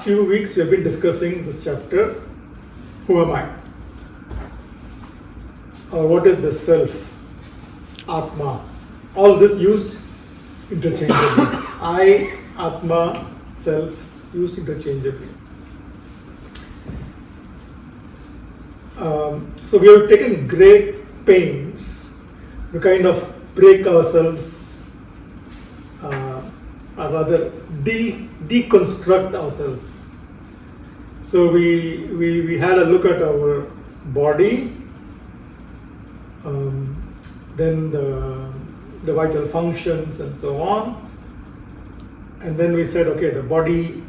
last few weeks we have been discussing this chapter, who am I? Or what is the self? Atma. All this used interchangeably. I, Atma, self, used interchangeably. So we have taken great pains to kind of break ourselves, or rather deconstruct ourselves. So we had a look at our body, then the vital functions and so on, and then we said, okay, the body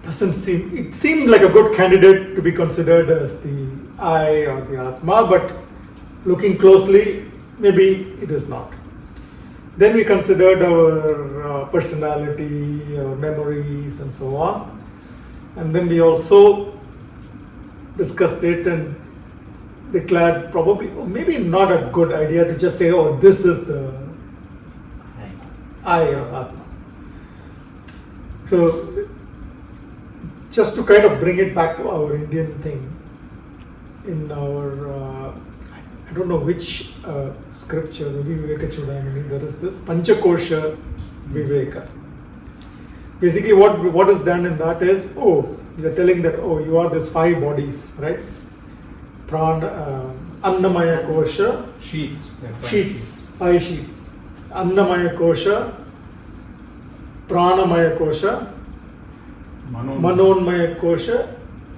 it seemed like a good candidate to be considered as the I or the Atma, but looking closely, maybe it is not. Then we considered our personality, our memories and so on, and then we also discussed it and declared probably, maybe not a good idea to just say, oh, this is the I or Atma. So just to kind of bring it back to our Indian thing, in our, I don't know which scripture, maybe Viveka Chudamani, there is this Panchakosha Viveka. Basically what is done in that is, they're telling that, you are these 5 bodies, right? Annamaya Kosha. Sheets. 5 sheets. Annamaya Kosha, Pranamaya Kosha, Manonmaya Kosha,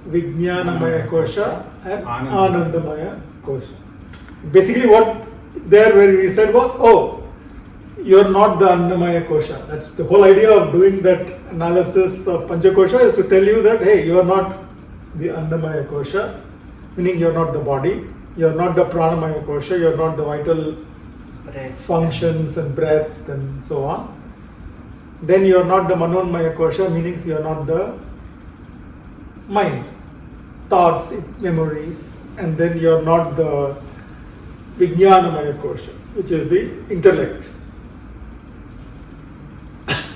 Vijnanamaya Kosha, and Anandamaya Kosha. Basically what where we said was, you're not the Annamaya Kosha. That's the whole idea of doing that analysis of Panchakosha, is to tell you that, hey, you're not the Annamaya Kosha, meaning you're not the body, you're not the Pranamaya Kosha, you're not the vital functions and breath and so on. Then you're not the Manonmaya Kosha, meaning you're not the mind, thoughts, memories, and then you're not the Vijnanamaya Kosha, which is the intellect.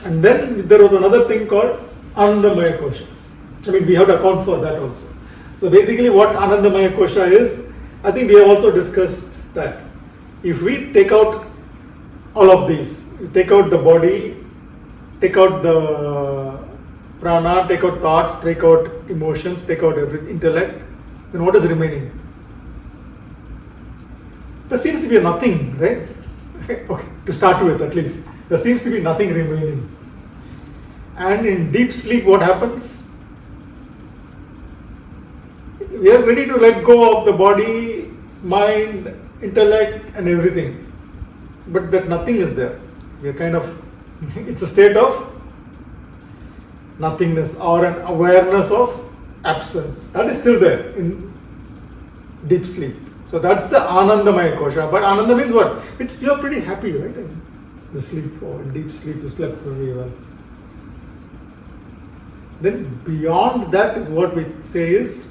And then there was another thing called Anandamaya Kosha. I mean, we have to account for that also. So basically what Anandamaya Kosha is, I think we have also discussed that. If we take out all of these, take out the body, take out the prana, take out thoughts, take out emotions, take out intellect, then what is remaining? There seems to be nothing, right? Okay, to start with at least. There seems to be nothing remaining. And in deep sleep, what happens? We are ready to let go of the body, mind, intellect and everything. But that nothing is there. We are kind of, it's a state of nothingness or an awareness of absence. That is still there in deep sleep. So that's the Anandamaya Kosha. But Ananda means what? You're pretty happy, right? In the sleep or in deep sleep, you slept very well. Then beyond that is what we say is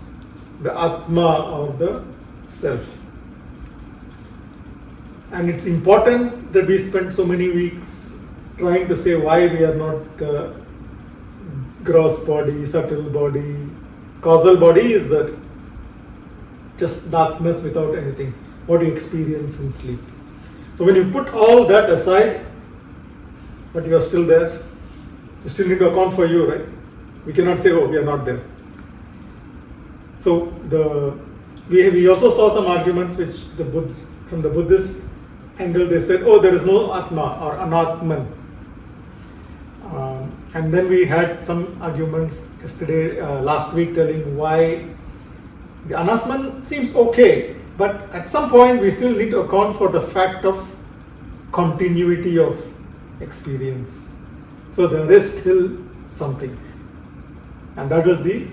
the Atma or the Self. And it's important that we spend so many weeks trying to say why we are not the gross body, subtle body. Causal body is that just darkness without anything, what you experience in sleep. So when you put all that aside, but you are still there, you still need to account for you, right? We cannot say, we are not there. So we also saw some arguments which from the Buddhist angle they said, there is no Atma or Anatman. And then we had some arguments last week telling why the Anatman seems okay, but at some point we still need to account for the fact of continuity of experience. So there is still something. And that was the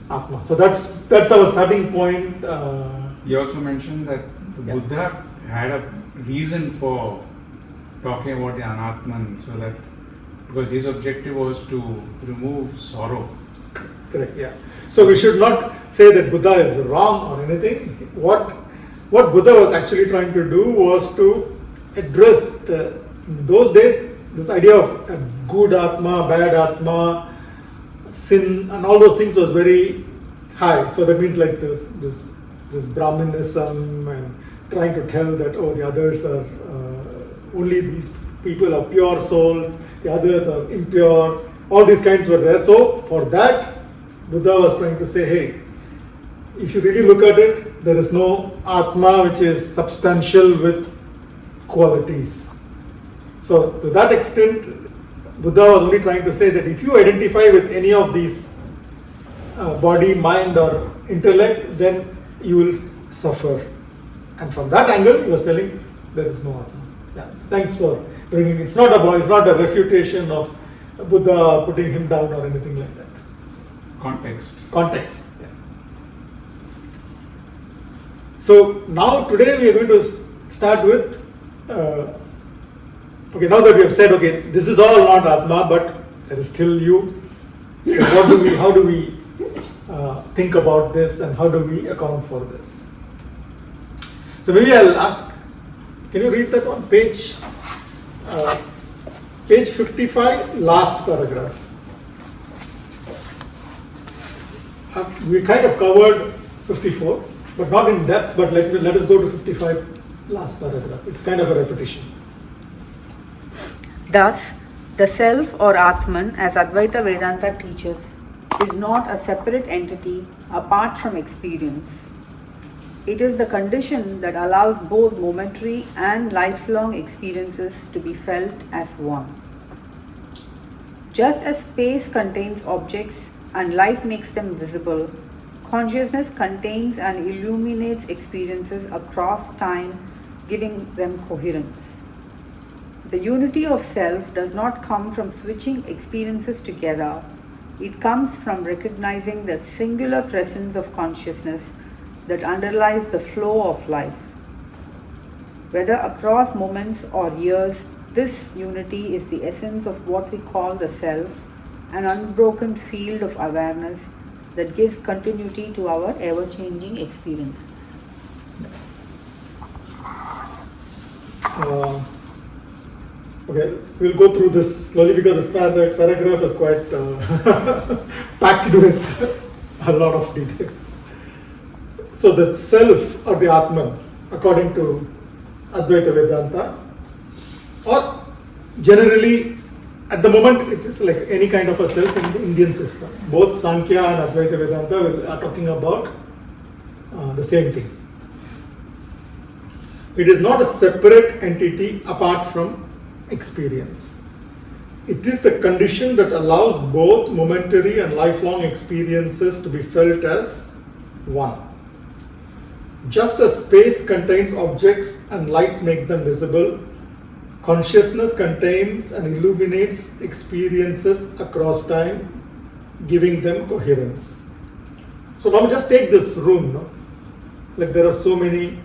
Atma. So that's our starting point. You also mentioned that the Buddha had a reason for talking about the Anatman, so that because his objective was to remove sorrow. Correct, yeah. So we should not say that Buddha is wrong or anything. What Buddha was actually trying to do was to address in those days this idea of a good Atma, bad Atma, sin and all those things was very high. So that means like this Brahminism and trying to tell that the others are only these people are pure souls, the others are impure. All these kinds were there. So for that, Buddha was trying to say, hey, if you really look at it, there is no Atma which is substantial with qualities. So to that extent, Buddha was only trying to say that if you identify with any of these body, mind or intellect, then you will suffer. And from that angle, he was telling there is no Atma. Yeah. Thanks for bringing it. It's not a refutation of Buddha putting him down or anything like that. Context. Yeah. So now today we are going to start with now that we have said this is all not Atma, but there is still you. So how do we think about this and how do we account for this? So maybe I'll ask, can you read that one? Page 55, last paragraph. We kind of covered 54, but not in depth, but let us go to 55, last paragraph. It's kind of a repetition. Thus, the self or Atman, as Advaita Vedanta teaches, is not a separate entity apart from experience. It is the condition that allows both momentary and lifelong experiences to be felt as one. Just as space contains objects and light makes them visible, consciousness contains and illuminates experiences across time, giving them coherence. The unity of self does not come from switching experiences together. It comes from recognizing the singular presence of consciousness that underlies the flow of life. Whether across moments or years, this unity is the essence of what we call the self, an unbroken field of awareness that gives continuity to our ever-changing experiences. We'll go through this slowly because this paragraph is quite packed with a lot of details. So the self or the Atman, according to Advaita Vedanta, or generally at the moment it is like any kind of a self in the Indian system. Both Sankhya and Advaita Vedanta are talking about the same thing. It is not a separate entity apart from experience. It is the condition that allows both momentary and lifelong experiences to be felt as one. Just as space contains objects and lights make them visible, consciousness contains and illuminates experiences across time, giving them coherence. So now just take this room, no? Like there are so many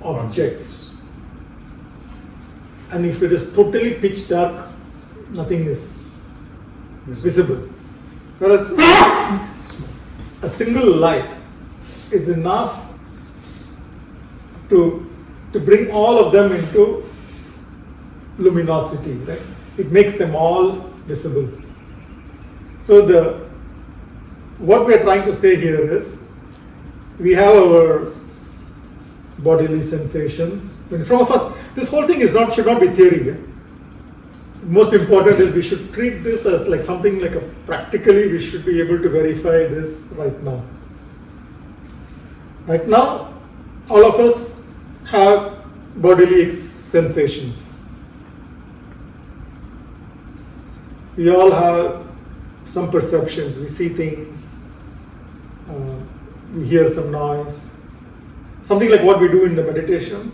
objects. And if it is totally pitch dark, nothing is visible. Whereas a single light is enough to bring all of them into luminosity, right? It makes them all visible. So what we are trying to say here is, we have our bodily sensations. This whole thing should not be theory. Most important is we should treat this as like something like practically we should be able to verify this right now. Right now, all of us have bodily sensations. We all have some perceptions. We see things, we hear some noise. Something like what we do in the meditation.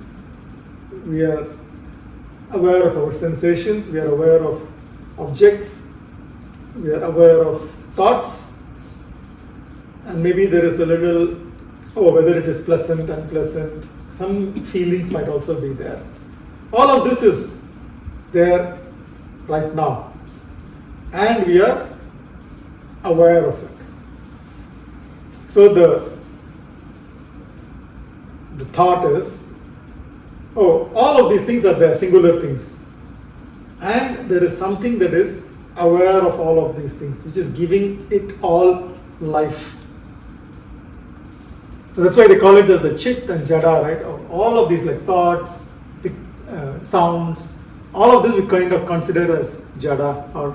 We are aware of our sensations, we are aware of objects, we are aware of thoughts, and maybe there is a little, whether it is pleasant, unpleasant, some feelings might also be there. All of this is there right now, and we are aware of it. So the thought is, all of these things are there, singular things. And there is something that is aware of all of these things, which is giving it all life. So that's why they call it as the chit and jada, right? All of these like thoughts, sounds, all of this we kind of consider as jada, or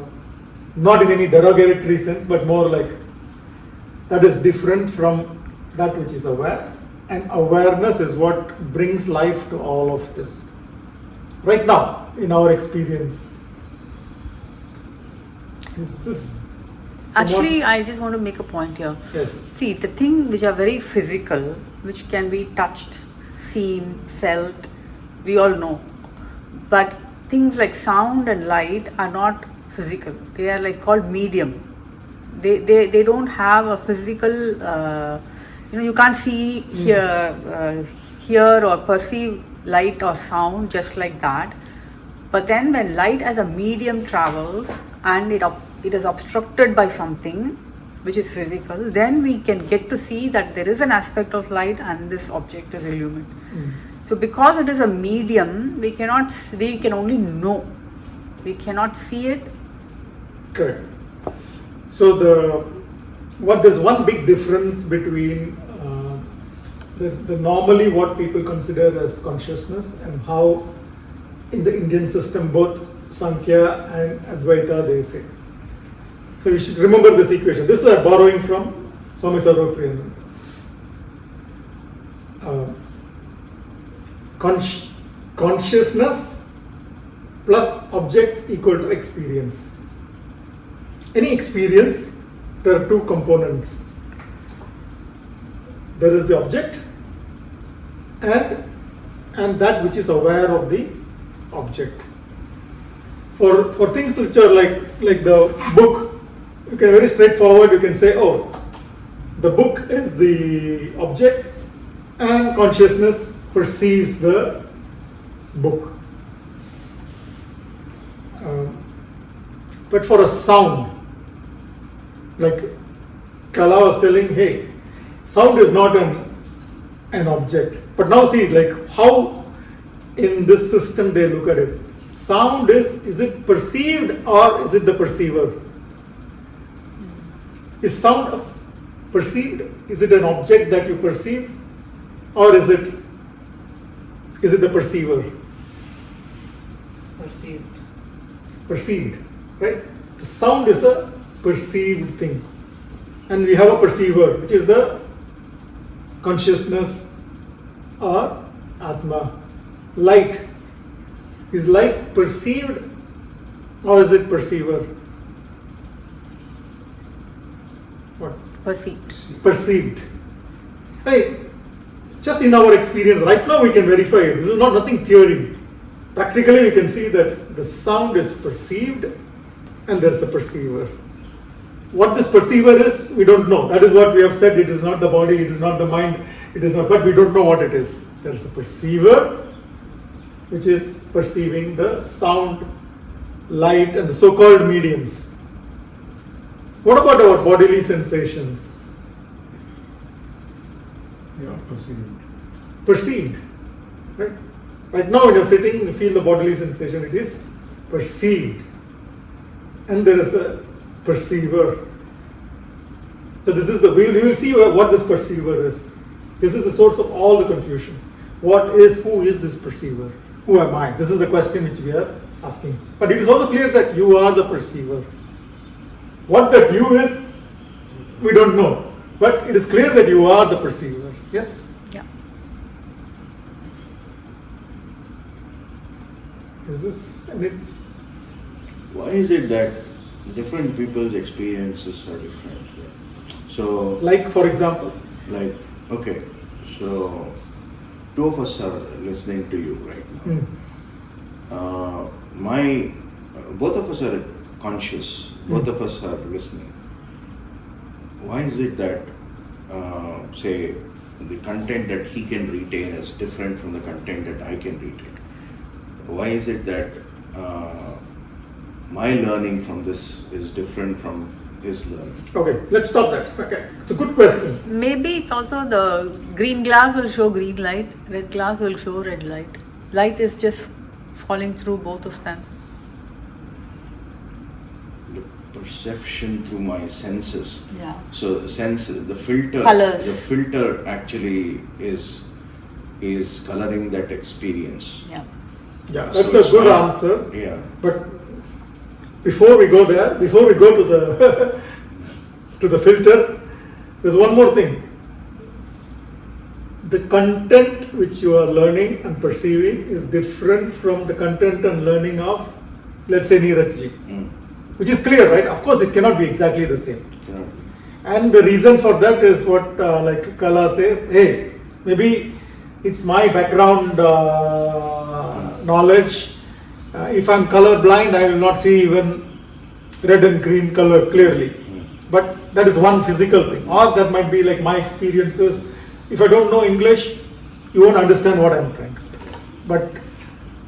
not in any derogatory sense, but more like that is different from that which is aware. And awareness is what brings life to all of this. Right now, in our experience, is this Actually, I just want to make a point here. Yes. See, the things which are very physical, which can be touched, seen, felt, we all know. But things like sound and light are not physical. They are like called medium. They don't have a physical, you can't see, hear or perceive light or sound just like that. But then when light as a medium travels and it is obstructed by something which is physical, then we can get to see that there is an aspect of light and this object is illumined. So because it is a medium, we can only know. We cannot see it. Correct. So there's one big difference between the normally what people consider as consciousness and how in the Indian system both Sankhya and Advaita they say. So you should remember this equation. This is borrowing from Swami Sarvapriyananda. Consciousness plus object equal to experience. Any experience, there are two components. There is the object and that which is aware of the object. For things which are like the book, you can very straightforward, you can say, oh, the book is the object and consciousness perceives the book. But for a sound, like Kala was telling, hey, sound is not an object. But now see, like how in this system they look at it. Sound is it perceived or is it the perceiver? Is sound perceived? Is it an object that you perceive? Or is it the perceiver? Perceived, right? The sound is a perceived thing. And we have a perceiver, which is the consciousness or Atma. Light. Is light perceived or is it perceiver? What? Perceived. Hey, just in our experience, right now we can verify it. This is nothing theory. Practically we can see that the sound is perceived and there's a perceiver. What this perceiver is, we don't know. That is what we have said. It is not the body, it is not the mind, it is not, but we don't know what it is. There is a perceiver which is perceiving the sound, light and the so-called mediums. What about our bodily sensations? Yeah, Perceived. Right? Right now when you're sitting, you feel the bodily sensation, it is perceived. And there is a perceiver. So this is we will see what this perceiver is. This is the source of all the confusion. Who is this perceiver? Who am I? This is the question which we are asking. But it is also clear that you are the perceiver. What that you is, we don't know. But it is clear that you are the perceiver. Yes? Yeah. Is this any? Why is it that different people's experiences are different? So, Like for example? okay, so two of us are listening to you right now. Both of us are conscious, both of us are listening. Why is it that, say, the content that he can retain is different from the content that I can retain? Why is it that my learning from this is different from his learning? Okay, let's stop that. Okay, it's a good question. Maybe it's also the green glass will show green light, red glass will show red light. Light is just falling through both of them. perception through my senses. Yeah. So the filter, Colors. the filter actually is coloring that experience. Yeah. Yeah, So that's a it's good not- answer. Yeah. But before we go there, before we go to the to the filter, there's one more thing. The content which you are learning and perceiving is different from the content and learning of, let's say, Nididhyasana, Mm. which is clear, right? Of course, it cannot be exactly the same. Cannot be. And the reason for that is what, like Kala says, hey, maybe it's my background knowledge. If I'm color blind, I will not see even red and green color clearly. But that is one physical thing. Or that might be like my experiences. If I don't know English, you won't understand what I'm trying to say. But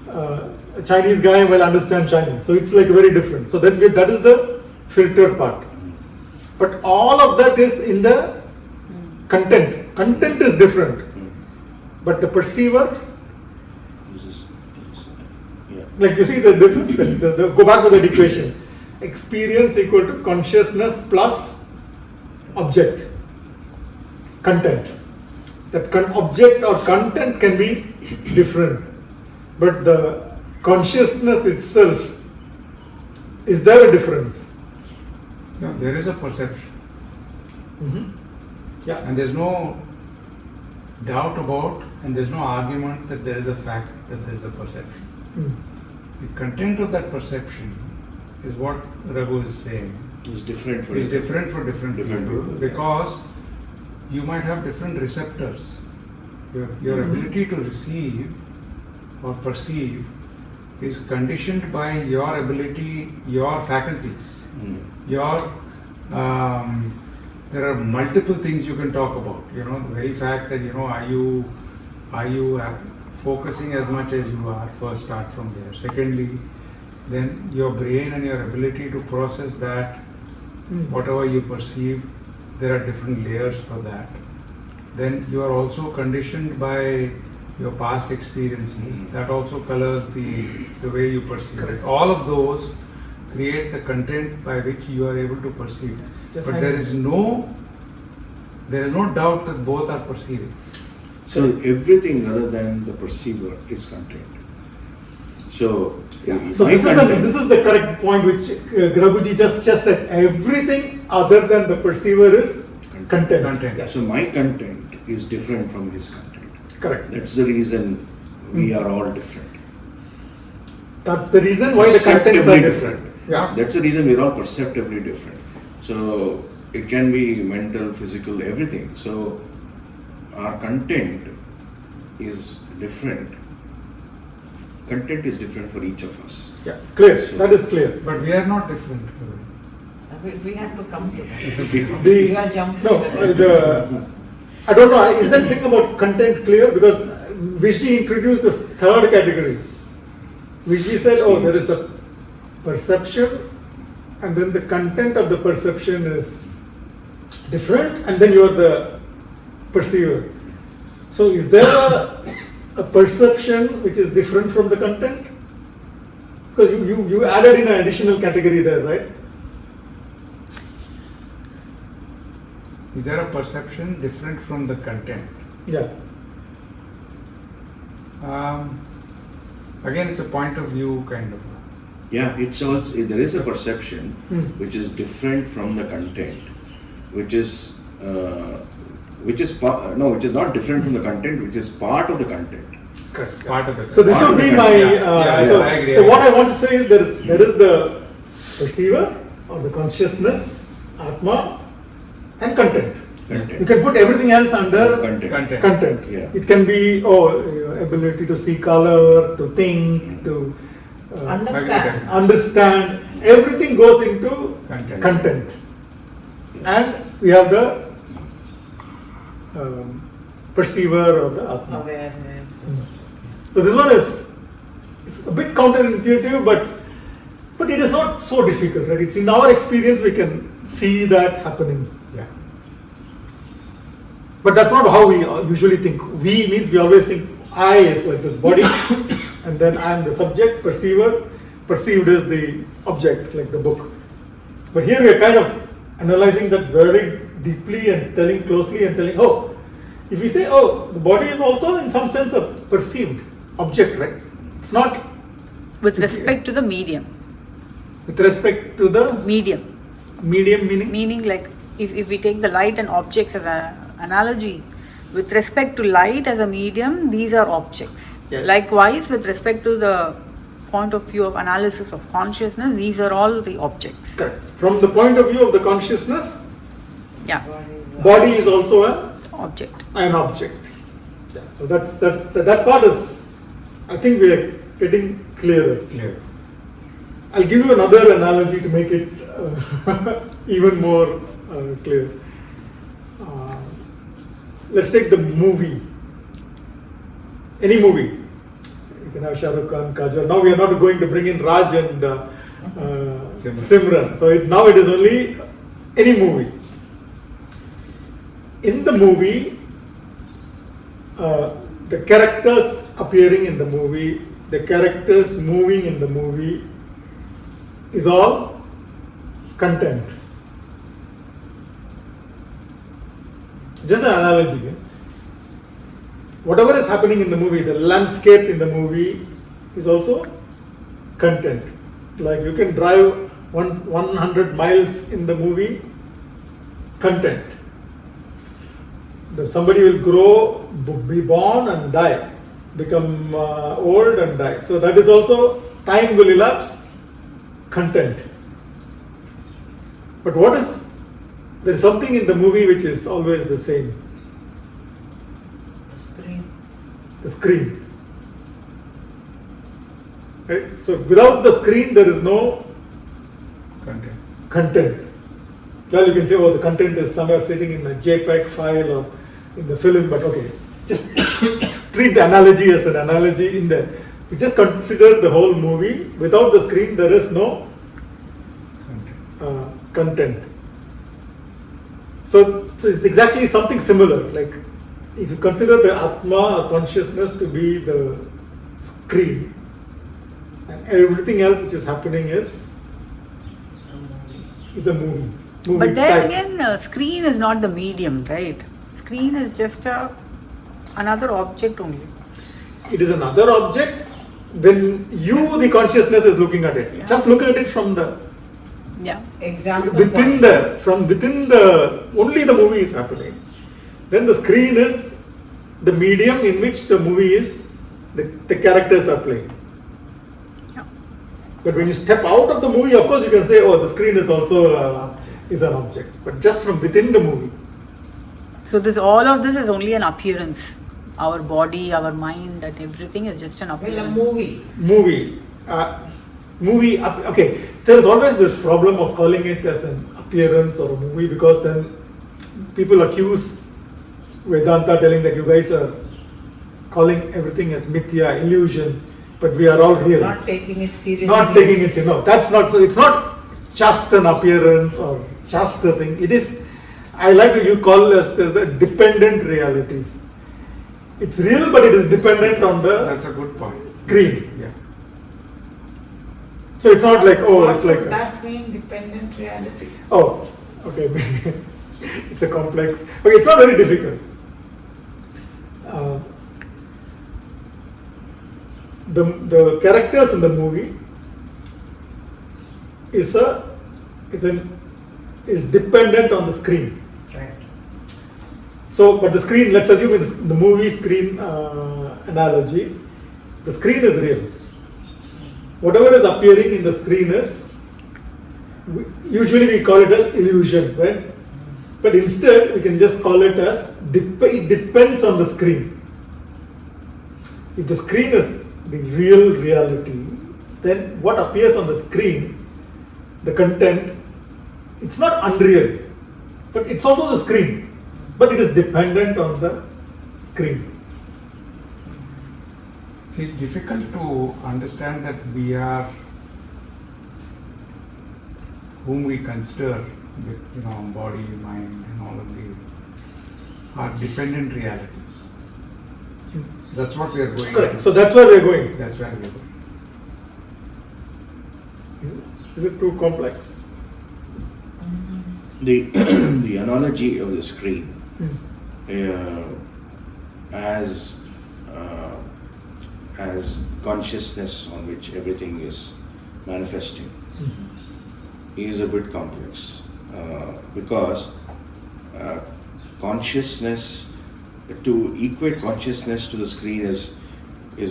a Chinese guy will understand Chinese. So it's like very different. So that is the filter part. But all of that is in the content. Content is different. But the perceiver, This is yeah. like you see the difference, go back to that equation. Experience equal to consciousness plus object. Content. That object or content can be different. But the consciousness itself, is there a difference? No, there is a perception, Yeah. and there's no doubt about, and there's no argument that there is a fact that there is a perception. Mm. The content of that perception is what Raghu is saying. It's different for Is different for different Different people people, because you might have different receptors. Your ability to receive or perceive is conditioned by your ability, your faculties. Mm. There are multiple things you can talk about. The very fact that are you focusing as much as you are? First, start from there. Secondly, then your brain and your ability to process that, whatever you perceive, there are different layers for that. Then you are also conditioned by your past experiences. That also colors the way you perceive it. All of those create the content by which you are able to perceive. Just But like- there is no doubt that both are perceiving. So everything other than the perceiver is content. So, So my this content- is the correct point which Raghuji just said. Everything other than the perceiver is content. Content. Yes. So my content is different from his content. Correct. That's the reason we are all different. That's the reason why the contents are Perceptibly different. Yeah. That's the reason we're all perceptibly different. So it can be mental, physical, everything. So our content is different. Content is different for each of us. Yeah. Clear. So- That is clear. But we are not different. We have to come to that. The You are jumping. no, I don't know. Is that thing about content clear? Because Vijay introduced this third category. Vijay said, "Oh, there is a perception, and then the content of the perception is different, and then you are the perceiver." So, is there a perception which is different from the content? Because you added in an additional category there, right? Is there a perception different from the content? Yeah. Again, it's a point of view kind of. Yeah, it's also there is a perception which is different from the content, which is which is not different from the content, which is part of the content. Correct. Part of it. So this Part would of be the my. content. So, I agree. so what I want to say is there is the perceiver or the consciousness, Atma, and content. Content. You can put everything else under Content. content. Yeah. It can be your ability to see color, to think, to Understand. understand. Everything goes into Content. content. And we have the perceiver or the Atma. Awareness. So this one is a bit counterintuitive, but it is not so difficult, right? It's in our experience we can see that happening. Yeah. But that's not how we usually think. We means we always think I is like this body, and then I am the subject, perceiver. Perceived is the object, like the book. But here we are kind of analyzing that very deeply and telling closely and telling, oh, if we say, oh, the body is also in some sense a perceived object, right? It's not With respect to the medium. with respect to the Medium. medium meaning. Meaning, like, if we take the light and objects as an analogy, with respect to light as a medium, these are objects. Yes. Likewise, with respect to the point of view of analysis of consciousness, these are all the objects. Correct. From the point of view of the consciousness, Yeah, body is also object. an object. Yeah. So that part is, I think we are getting clearer. Clear. I'll give you another analogy to make it even more clear. Let's take the movie. Any movie. You can have Shah Rukh Khan, Kajol. Now we are not going to bring in Raj and Simran. So now it is only any movie. In the movie, the characters appearing in the movie, the characters moving in the movie is all content. Just an analogy. Whatever is happening in the movie, the landscape in the movie is also content. Like you can drive 100 miles in the movie, content. Somebody will grow, be born and die, become old and die. So that is also, time will elapse, content. But there is something in the movie which is always the same. The screen. The screen. Right? So without the screen there is no content. Well, you can say, oh, the content is somewhere sitting in a JPEG file or in the film, but okay, just treat the analogy as an analogy in there. We just consider the whole movie. Without the screen there is no content. So it's exactly something similar. Like if you consider the Atma or consciousness to be the screen, and everything else which is happening is a movie. But then type. again, screen is not the medium, right? Screen is just another object only. It is another object when the consciousness is looking at it. Yeah. Just look at it from the Yeah. Example. within the only the movie is happening. Then the screen is the medium in which the movie is, the characters are playing. Yeah. But when you step out of the movie, of course you can say, oh, the screen is also is an object. But just from within the movie. So all of this is only an appearance. Our body, our mind, and everything is just an Well, a appearance. movie. Okay, there is always this problem of calling it as an appearance or a movie, because then people accuse Vedanta, telling that you guys are calling everything as mithya, illusion, but we are all real. Not taking it seriously. Not taking it seriously. No, that's not so. It's not just an appearance or just a thing. It is, I like to you call as a dependent reality. It's real, but it is dependent on the That's a good point. screen. Yeah. So it's not like, oh, What it's like would that mean, dependent reality? oh, okay. It's a complex. Okay, it's not very difficult. The characters in the movie is dependent on the screen. Right. So, but the screen, let's assume in the movie screen analogy, the screen is real. Whatever is appearing in the screen is, usually we call it as illusion, right? But instead, we can just call it as, it depends on the screen. If the screen is the real reality, then what appears on the screen, the content, it's not unreal, but it's also the screen, but it is dependent on the screen. See, it's difficult to understand that we are whom we consider with body, mind, and all of these are dependent realities. That's what we are going. Correct. So that's where we are going. That's where we are going. Is it too complex? the the analogy of the screen as consciousness on which everything is manifesting is a bit complex because consciousness, to equate consciousness to the screen is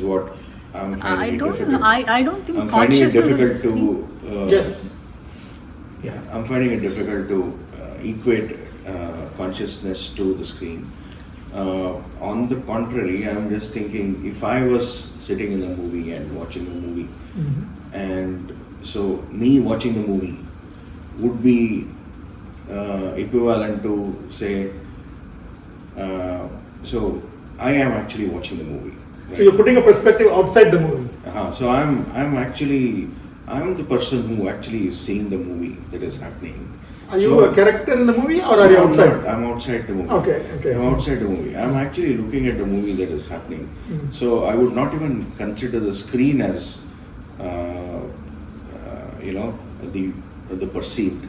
what I'm finding difficult. I don't think I'm finding it consciousness difficult is to Yes. Yeah. I'm finding it difficult to equate consciousness to the screen. On the contrary, I'm just thinking, if I was sitting in a movie and watching a movie, and so me watching the movie would be equivalent to say, so I am actually watching the movie. So you're putting a perspective outside the movie. So I'm the person who actually is seeing the movie that is happening. Are you a character in the movie or are you No, I'm outside? not. I'm outside the movie. Okay. I'm outside the movie. I'm actually looking at the movie that is happening. So I would not even consider the screen as, the perceived,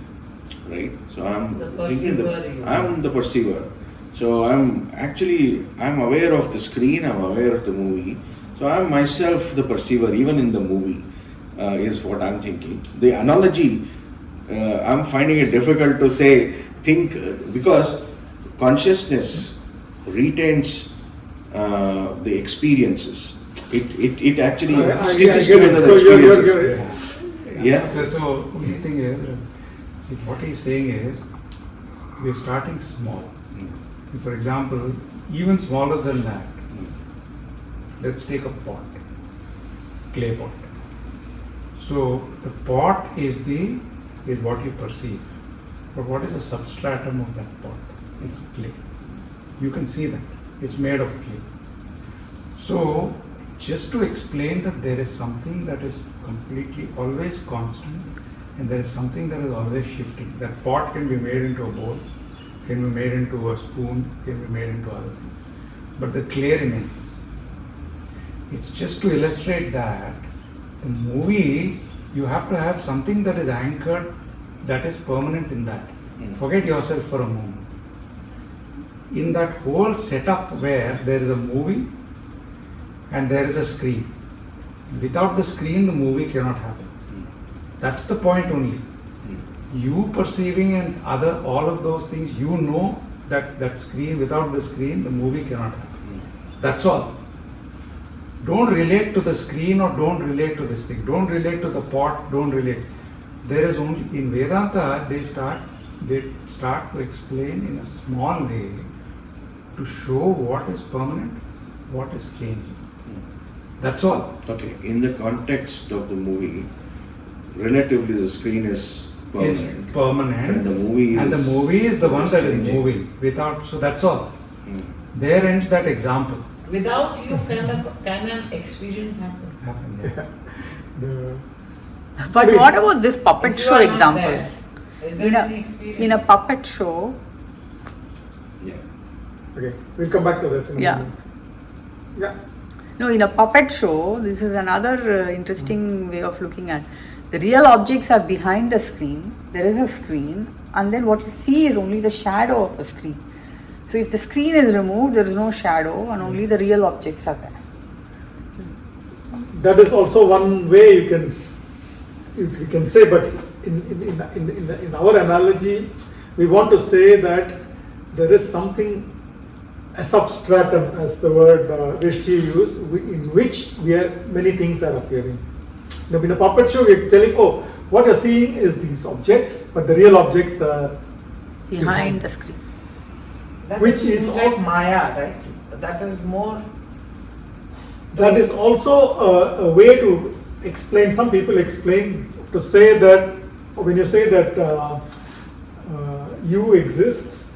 right? So I'm The thinking perceiver, you I'm the perceiver. So I'm aware of the screen. I'm aware of the movie. So I'm myself the perceiver, even in the movie, is what I'm thinking. The analogy. I'm finding it difficult to think because consciousness retains the experiences. It actually stitches together the experiences. Yeah. So only thing is, see, what he's saying is, we're starting small. For example, even smaller than that, let's take a pot, clay pot. So the pot is what you perceive. But what is the substratum of that pot? It's clay. You can see that. It's made of clay. So, just to explain that there is something that is completely always constant and there is something that is always shifting. That pot can be made into a bowl, can be made into a spoon, can be made into other things. But the clay remains. It's just to illustrate that the movies, you have to have something that is anchored, that is permanent in that. Forget yourself for a moment. In that whole setup where there is a movie and there is a screen. Without the screen, the movie cannot happen. That's the point only. You perceiving and all of those things, you know that screen, without the screen, the movie cannot happen. That's all. Don't relate to the screen or don't relate to this thing. Don't relate to the pot, don't relate. There is only, in Vedanta, they start to explain in a small way to show what is permanent, what is changing. That's all. Okay, in the context of the movie, relatively the screen is permanent. Is permanent. And the movie is the one that is changing. moving. So that's all. There ends that example. Without you, can an experience happen? The But what about this puppet If you show are not example? there, is there any experience? In a puppet show, Yeah. Okay, we'll come back to that in a Yeah. moment. Yeah. no, in a puppet show, this is another interesting way of looking at. The real objects are behind the screen. There is a screen, and then what you see is only the shadow of the screen. So if the screen is removed, there is no shadow, and only the real objects are there. That is also one way you can say, but in our analogy, we want to say that there is something, a substratum, as the word Rishti used, in which many things are appearing. Now, in a puppet show, we are telling, what you're seeing is these objects, but the real objects are Behind the screen. That which is like Maya, right? That is more. That is also a way to explain. Some people explain to say that when you say that you exist,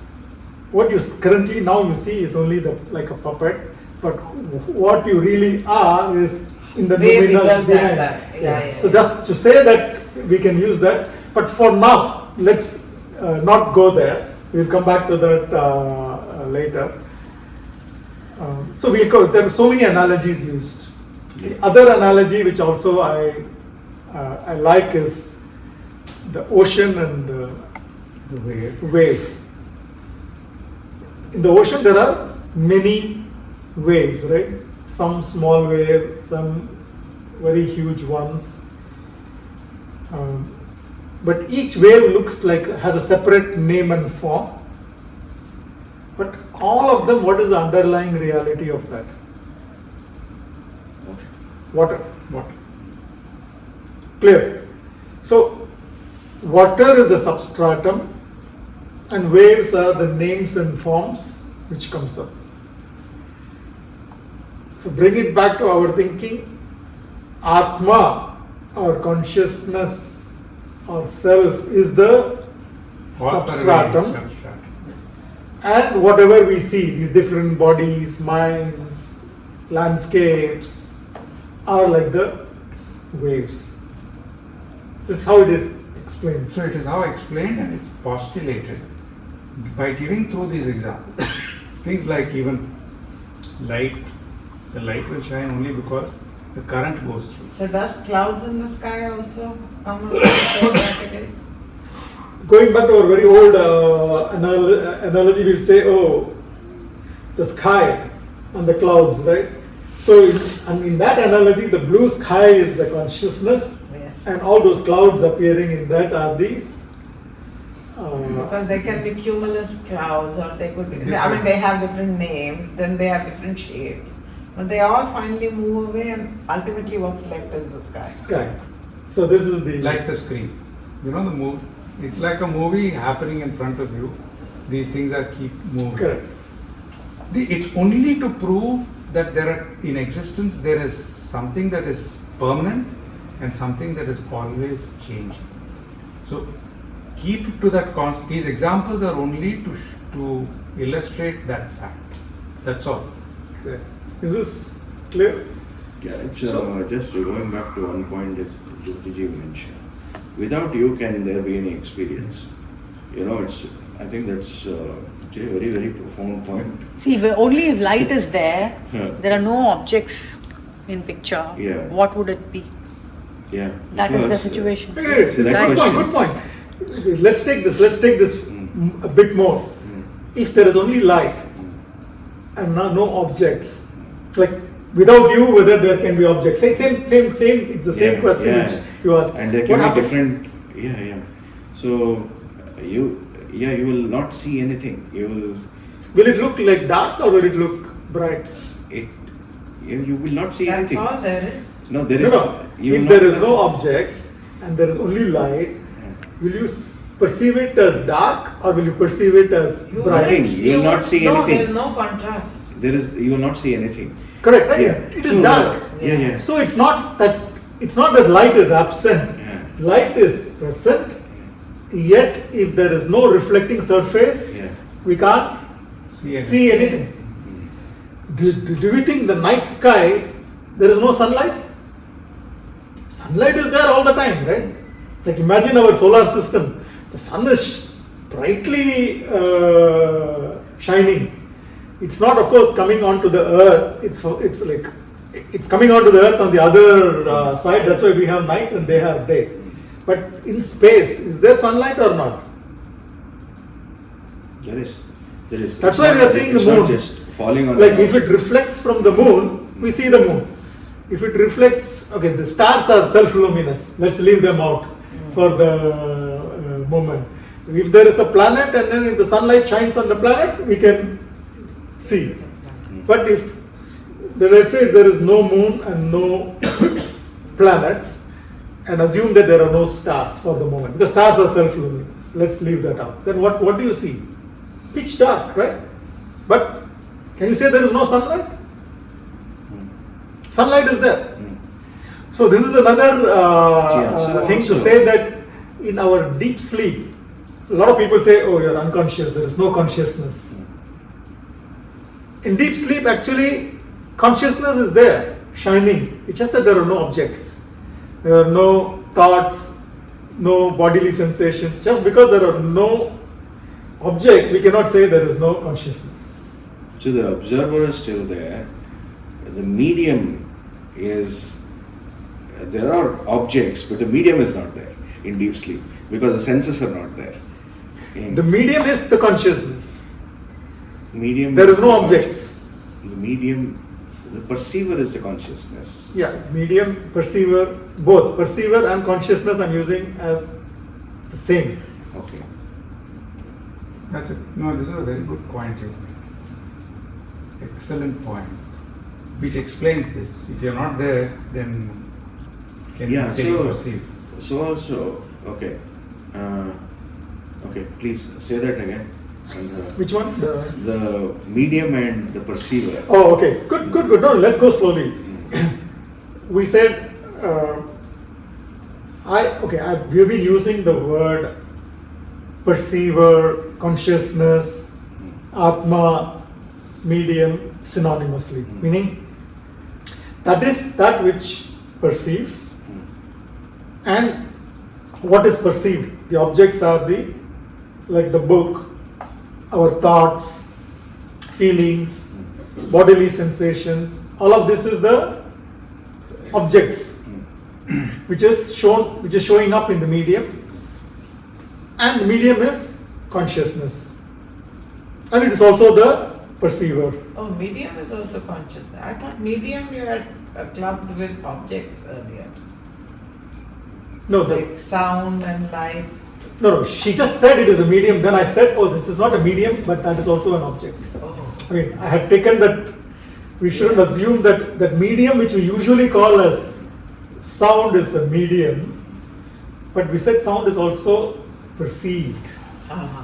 what you currently now you see is only like a puppet, but what you really are is in the Way bigger luminous than behind. that. Yeah. So just to say that we can use that, but for now let's not go there. We'll come back to that later. So there are so many analogies used. The other analogy which also I like is the ocean and the The wave. wave. In the ocean, there are many waves, right? Some small wave, some very huge ones. But each wave looks like has a separate name and form. But all of them, what is the underlying reality of that? Water. Water. Clear. So, water is the substratum, and waves are the names and forms which comes up. So, bring it back to our thinking. Atma, or consciousness, or self, is the Water substratum. substratum. And whatever we see, these different bodies, minds, landscapes, are like the waves. This is how it is explained. So it is how explained and it's postulated by giving through these examples. Things like even light, the light will shine only because the current goes through. So does clouds in the sky also come out so practically? Going back to our very old analogy, we'll say, oh, the sky and the clouds, right? So in that analogy, the blue sky is the consciousness, Yes. and all those clouds appearing in that are these. Because they can be cumulus clouds, or they could be, I mean, Different. they have different names, then they have different shapes. But they all finally move away, and ultimately what's left is the sky. Sky. So this is the Like the screen. You know the movie? It's like a movie happening in front of you. These things are keep moving. correct. It's only to prove that in existence there is something that is permanent and something that is always changing. So keep it to that constant. These examples are only to illustrate that fact. That's all. Correct. Is this clear? Yeah, it's So- just going back to one point that Jyotiji mentioned. Without you, can there be any experience? You know, I think that's a very, very profound point. See, but only if light is there, Yeah. there are no objects in picture. Yeah. What would it be? Yeah. That is the because, situation. Hey, So that Right. good point. question- Good point. Let's take this a bit more. Mm. If there is only light and no objects, like without you, whether there can be objects? Same. It's the same Yeah, question yeah. which you asked. And there What can be happens? different. Yeah. So you will not see anything. Will it look like dark or will it look bright? You will not see That's anything. all there is. No, there No, is. no. you will If not there is no see- objects and there is only light, Yeah. will you perceive it as dark or will you perceive it as You bright? Nothing. You will not see anything. There's no contrast. You will not see anything. Correct, right? Yeah. It is So, dark. Yeah. So it's not that light is absent. Yeah. Light is present. Yet, if there is no reflecting surface, Yeah. we can't See see anything. Do we think the night sky there is no sunlight? Sunlight is there all the time, right? Like imagine our solar system. The sun is brightly shining. It's not, of course, coming onto the earth. It's coming onto the earth on the other side. That's why we have night and they have day. But in space, is there sunlight or not? There is. That's why we are seeing the It's not moon. just falling on. Like if it reflects from the moon, we see the moon. If it reflects, okay, the stars are self-luminous. Let's leave them out for the moment. If there is a planet and then if the sunlight shines on the planet, we can see. But if, let's say there is no moon and no planets, and assume that there are no stars for the moment, because stars are self-luminous. Let's leave that out. Then what do you see? Pitch dark, right? But can you say there is no sunlight? Sunlight is there. So this is another so thing to also- say that in our deep sleep, a lot of people say, oh, you're unconscious, there is no consciousness. In deep sleep, actually, consciousness is there, shining. It's just that there are no objects. There are no thoughts, no bodily sensations. Just because there are no objects, we cannot say there is no consciousness. So the observer is still there. The medium is. There are objects, but the medium is not there in deep sleep because the senses are not there. The medium is the consciousness. Medium. There is no the objects. The medium, the perceiver is the consciousness. Yeah, medium, perceiver, both perceiver and consciousness I'm using as the same. Okay. That's it. No, this is a very good point you made. Excellent point, which explains this. If you're not there, then can Yeah, you so- perceive? So also, okay. Okay, please say that again. And, Which one? the medium and the perceiver. Oh, okay. Good. No, let's go slowly. We said, we've been using the word perceiver, consciousness, Atma, medium synonymously. Meaning, that is that which perceives, and what is perceived. The objects are like the book, our thoughts, feelings, bodily sensations. All of this is the objects, which is showing up in the medium, and the medium is consciousness, and it is also the perceiver. Oh, medium is also consciousness. I thought medium you had clubbed with objects earlier. No, Like sound and light. no. She just said it is a medium. Then I said, oh, this is not a medium, but that is also an object. Oh. I mean, I had taken that. We shouldn't assume that medium, which we usually call as sound, is a medium, but we said sound is also perceived. Uh-huh.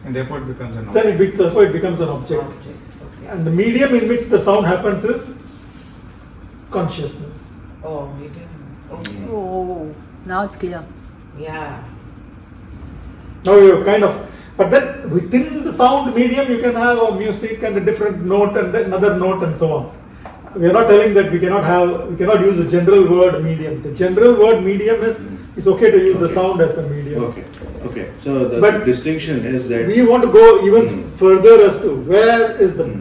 And therefore it becomes an Then object. therefore it becomes an object. Okay. And the medium in which the sound happens is consciousness. Oh, medium. Okay. Oh, now it's clear. Yeah. Now you kind of, but then within the sound medium you can have a music and a different note and then another note and so on. We are not telling that we cannot use a general word medium. The general word medium is okay to use the sound as a medium. Okay. So the But distinction is that We want to go even further as to where is the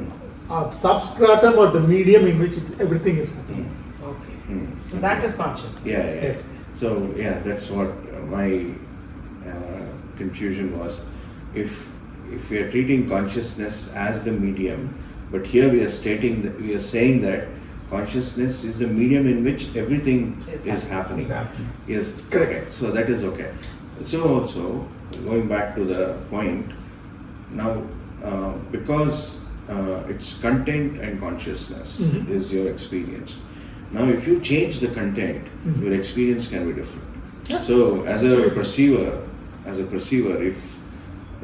substratum or the medium in which everything is happening. Okay. So that is consciousness. Yeah. Yes. So yeah, that's what my confusion was. If we are treating consciousness as the medium, but here we are saying that consciousness is the medium in which everything is happening. Is happening. Yes, Correct. okay. So that is okay. So also going back to the point now, because it's content and consciousness Mhm. is your experience. Now, if you change the content, Mhm. your experience can be different. Yes. So, as a Absolutely. perceiver, if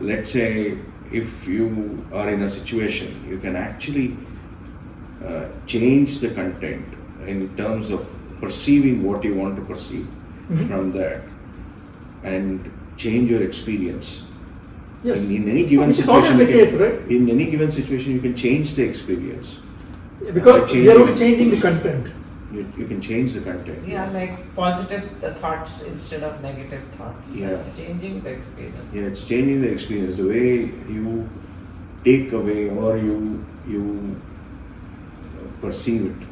let's say if you are in a situation, you can actually change the content in terms of perceiving what you want to perceive Mhm. from that, and change your experience. Yes. In any given Which is situation, always the you can- case, right? In any given situation, you can change the experience. Because By we are only changing- changing the content. You can change the content. Yeah, like positive thoughts instead of negative thoughts. Yeah. That's changing the experience. Yeah, it's changing the experience, the way you take away or you perceive it.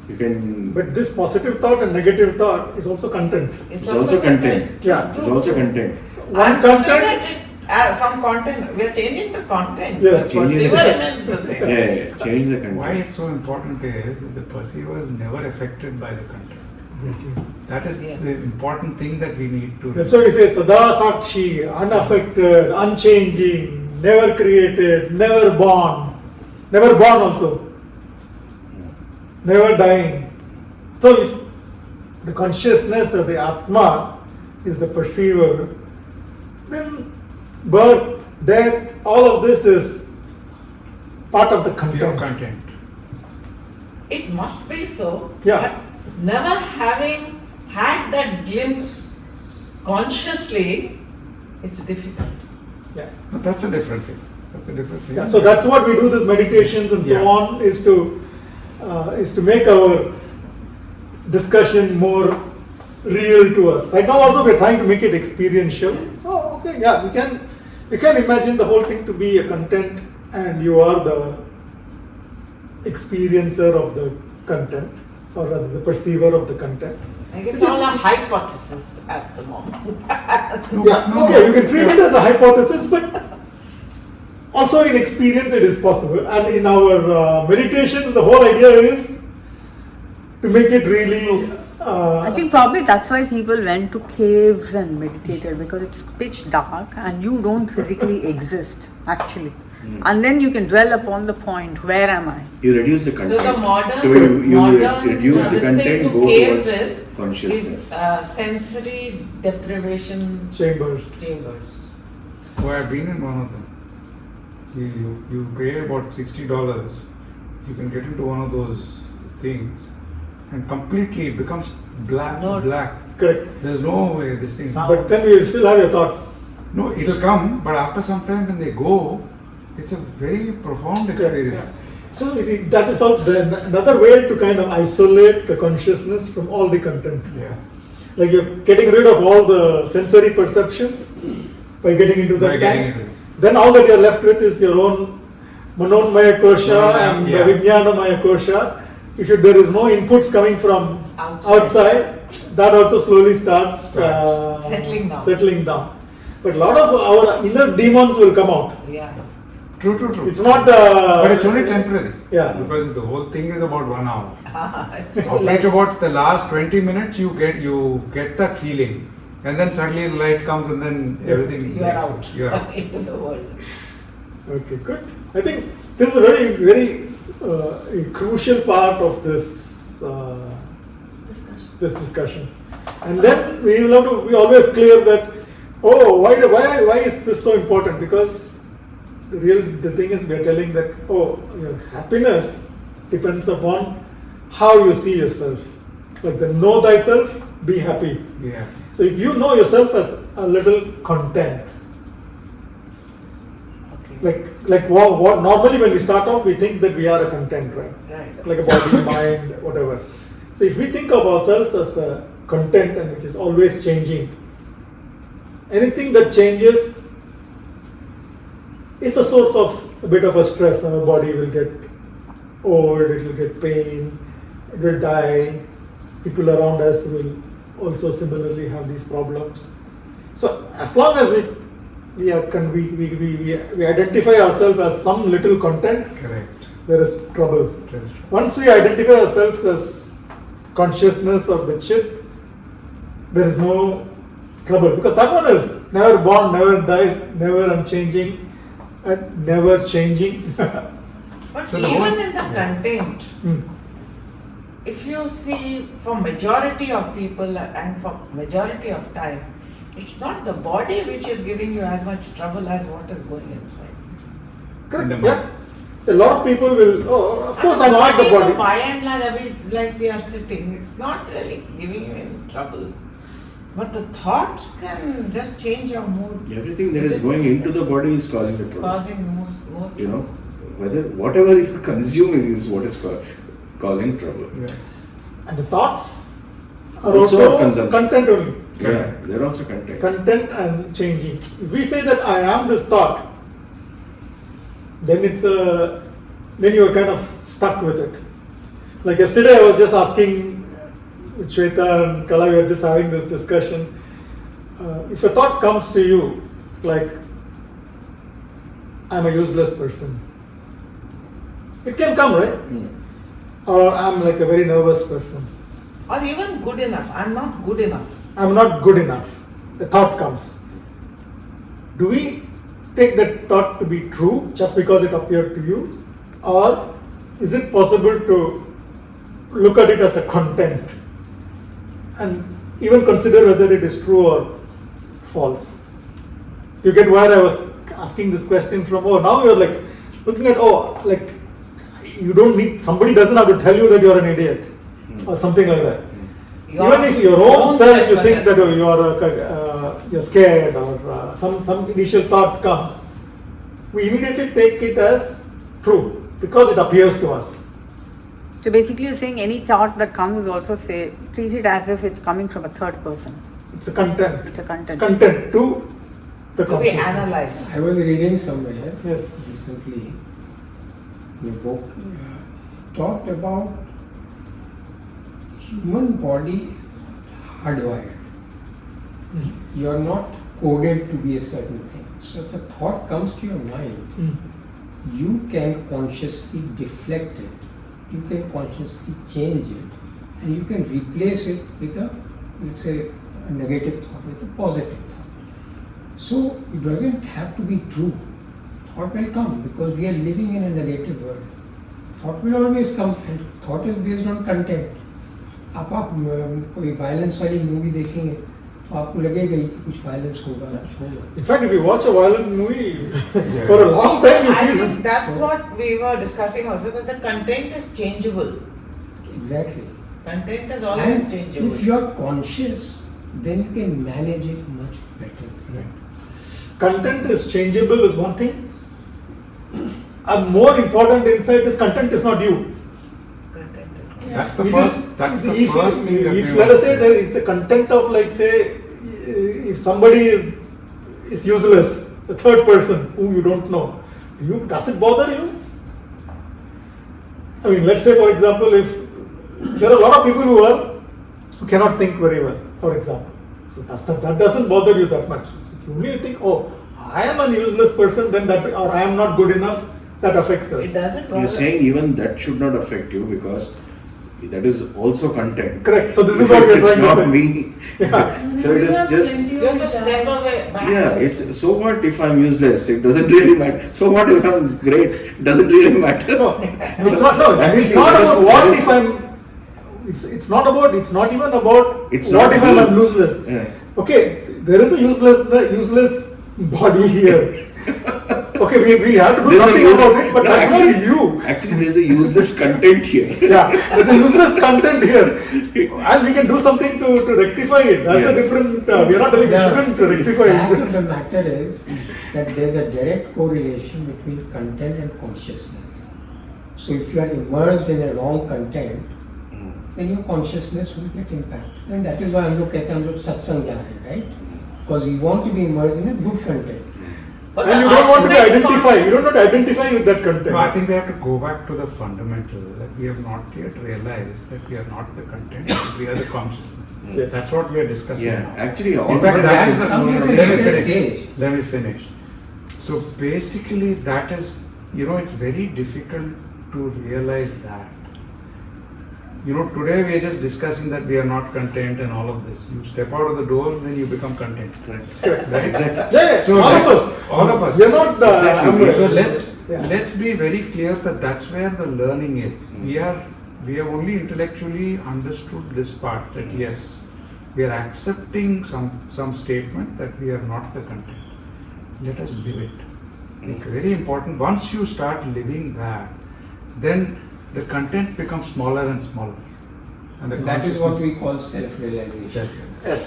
You can. But this positive thought and negative thought is also content. It's also content. Yeah. It's also content. One I'm content. looking at it, from content, we are changing the content. Yes, The changing perceiver the- remains the same. Yeah, change the content. Why it's so important is that the perceiver is never affected by the content. Exactly. That is Yes. the important thing that we need to. That's why we say Sada Sakshi, unaffected, unchanging, never created, never born also, never dying. So if the consciousness of the Atma is the perceiver, then birth, death, all of this is part of the Pure content. content. It must be so. Yeah. But never having had that glimpse consciously, it's difficult. Yeah. But that's a different thing. That's a different thing. Yeah, so that's what we do. These meditations and so Yeah. on is to make our discussion more real to us. Right now, also we're trying to make it experiential. Oh, okay, yeah, we can imagine the whole thing to be a content, and you are the experiencer of the content, or rather the perceiver of the content. Like it's all a hypothesis at the moment. Yeah, okay, you can treat it as a hypothesis, but also in experience it is possible. And in our meditations, the whole idea is to make it really. I think probably that's why people went to caves and meditated, because it's pitch dark and you don't physically exist actually. And then you can dwell upon the point, where am I? You reduce the content. So the modern, you reduce the this thing content, to go caves towards is consciousness. sensory deprivation Chambers. chambers. Oh, I've been in one of them. You pay about $60, you can get into one of those things, and completely it becomes black. Correct. There's no way this thing. But then you still have your thoughts. No, it'll come, but after some time when they go, it's a very profound experience. So that is how another way to kind of isolate the consciousness from all the content. Yeah. Like you're getting rid of all the sensory perceptions by getting into that time. Then all that you're left with is your own Manonmaya kosha and Vijnanamaya kosha. If there is no inputs coming from outside, that also slowly starts settling down. But a lot of our inner demons will come out. Yeah. True. It's not. But it's only temporary. Yeah. Because the whole thing is about 1 hour. It's Of which about the last 20 minutes you get that feeling, and then suddenly the light comes, and then everything. You are out. You're out. into the world. Okay, good. I think this is a very a crucial part of this discussion. And then we always clear that, why is this so important? Because the thing is, we are telling that your happiness depends upon how you see yourself. Like the know thyself, be happy. Yeah. So if you know yourself as a little content, like what normally when we start off, we think that we are a content, right? Like a body, mind, whatever. So if we think of ourselves as a content and which is always changing, anything that changes is a source of a bit of a stress. Our body will get old, it will get pain, it will die. People around us will also similarly have these problems. So as long as we identify ourselves as some little content, Correct. there is trouble. Once we identify ourselves as consciousness of the chip, there is no trouble, because that one is never born, never dies, never unchanging, and never changing. But So even in the content, if you see for majority of people and for majority of time, it's not the body which is giving you as much trouble as what is going inside. Correct. Yeah. A lot of people will, of course I'm not the body. By and large, like we are sitting, it's not really giving you any trouble. But the thoughts can just change your mood. Everything that is going into the body is causing the problem. Causing more You know, whatever you're consuming is what is causing trouble. Yeah. And the thoughts are Also also consumption. content only. Yeah, they're also content. Content and changing. If we say that I am this thought, then then you are kind of stuck with it. Like yesterday I was just asking Shweta and Kala, we were just having this discussion. If a thought comes to you, like, I'm a useless person, it can come, right? Or I'm like a very nervous person. Or even good enough. I'm not good enough. I'm not good enough. The thought comes. Do we take that thought to be true just because it appeared to you? Or is it possible to look at it as a content and even consider whether it is true or false? You get where I was asking this question from? Now you're like looking at, like you don't need, somebody doesn't have to tell you that you're an idiot or something like that. Even if your own self, you think that you're scared or some initial thought comes, we immediately take it as true because it appears to us. So basically you're saying any thought that comes is also treat it as if it's coming from a third person. It's a content. It's a content. Content to the To be consciousness. analyzed. I was reading somewhere Yes. recently in a book talked about human body hardwired. You are not coded to be a certain thing. So if a thought comes to your mind, you can consciously deflect it, you can consciously change it, and you can replace it with a, let's say, a negative thought with a positive thought. So it doesn't have to be true. Thought will come because we are living in a negative world. Thought will always come, and thought is based on content. आप कोई violence वाली movie देखेंगे तो आपको लगेगा ही कि कुछ violence होगा कुछ होगा. In fact, if you watch a violent movie for a long time, you I feel think that's what we were discussing also, that the content is changeable. Exactly. Content is always And changeable. if you are conscious, then you can manage it much better. content is changeable is one thing. A more important insight is content is not you. Content. That's the It first. is- That's the if, first thing that if we let want us say to there is the content of, like, say, if somebody is useless, a third person whom you don't know, does it bother you? I mean, let's say, for example, if there are a lot of people who cannot think very well, for example, so that doesn't bother you that much. If you only think, oh, I am an useless person, then that, or I am not good enough, that affects us. It doesn't You're bother. saying even that should not affect you because that is also content. Correct. So this is what Because we're it's trying to not say. me. Yeah. So it is just You have to step away back. yeah. It's so what if I'm useless? It doesn't really matter. So what if I'm great? It doesn't really matter. No, it's not. No, Actually, it's not that is- about what that is- if I'm. It's not about. It's not even about It's what not if me. I'm useless. Yeah. Okay, there is a useless body here. Okay, we have to do There's a something use- about it, but no, that's actually- not you. Actually, there's a useless content here. Yeah, there's a useless content here, and we can do something to rectify it. That's a Yeah. different. We are not telling we shouldn't rectify fact of it. the matter is that there's a direct correlation between content and consciousness. So if you are immersed in a wrong content, then your consciousness will get impacted. And that is why हम लोग कहते हैं हम लोग सत्संग जा रहे हैं, right? Because you want to be immersed in a good content. But And the you don't want to ultimate identify. You don't want to identify with that content. No, I think we have to go back to the fundamental that we have not yet realized that we are not the content, we are the consciousness. Yes. That's what we are discussing Yeah, now. actually, all In fact, But that that's is the coming at a let me later finish. stage. Let me finish. So basically, that is, it's very difficult to realize that. Today we are just discussing that we are not content and all of this. You step out of the door, then you become content. Correct. Right? Exactly. Yeah, So all of let's- us. all of us. We are not. Exactly. So Yeah. let's be very clear that that's where the learning is. We have only intellectually understood this part that yes, we are accepting some statement that we are not the content. Let us live it. It's very important. Once you start living that, then the content becomes smaller and smaller. And the That is what consciousness- we call self-realization. Yes.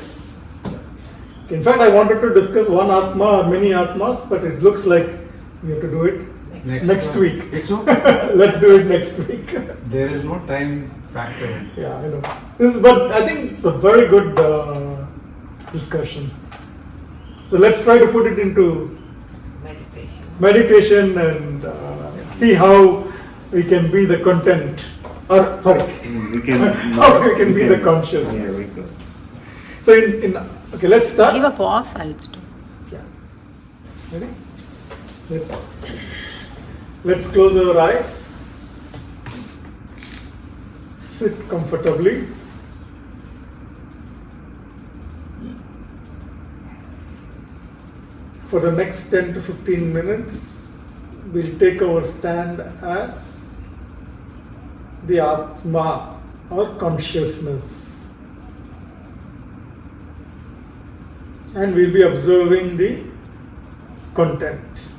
In fact, I wanted to discuss one Atma or many Atmas, but it looks like we have to do it next one. week. It's okay. Let's do it next week. There is no time factor. Yeah, I know. But I think it's a very good discussion. So let's try to put it into meditation and see how we can be the content. Or sorry, We can. how we can be the consciousness. Yeah, we can. So okay, let's start. Give a pause, I'll stop. Yeah. Ready? Let's close our eyes. Sit comfortably. For the next 10 to 15 minutes, we'll take our stand as the Atma or consciousness. And we'll be observing the content.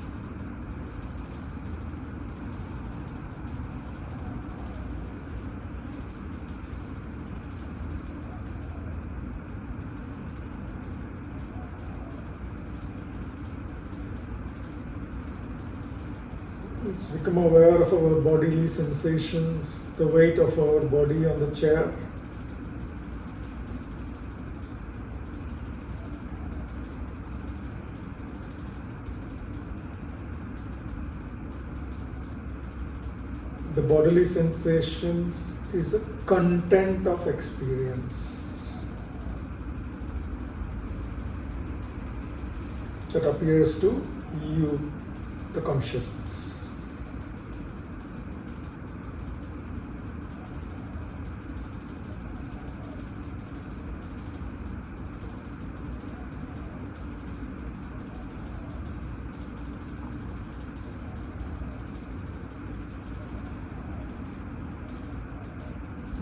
Let's become aware of our bodily sensations, the weight of our body on the chair. The bodily sensations is a content of experience. that appears to you, the consciousness.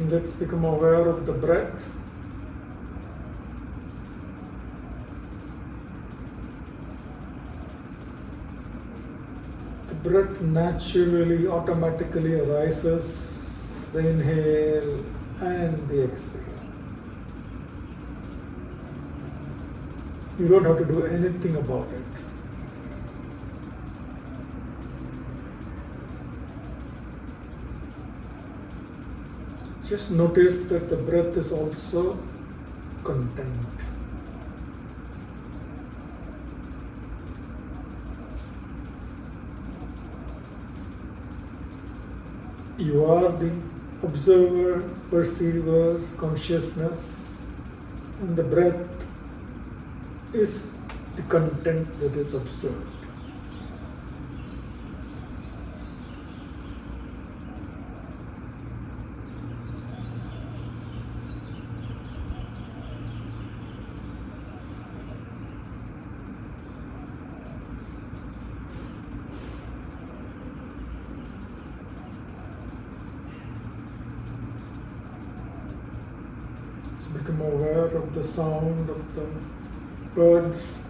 Let's become aware of the breath. The breath naturally, automatically arises, the inhale and the exhale. You don't have to do anything about it. Just notice that the breath is also content. You are the observer, perceiver, consciousness, and the breath is the content that is observed. Become aware of the sound of the birds.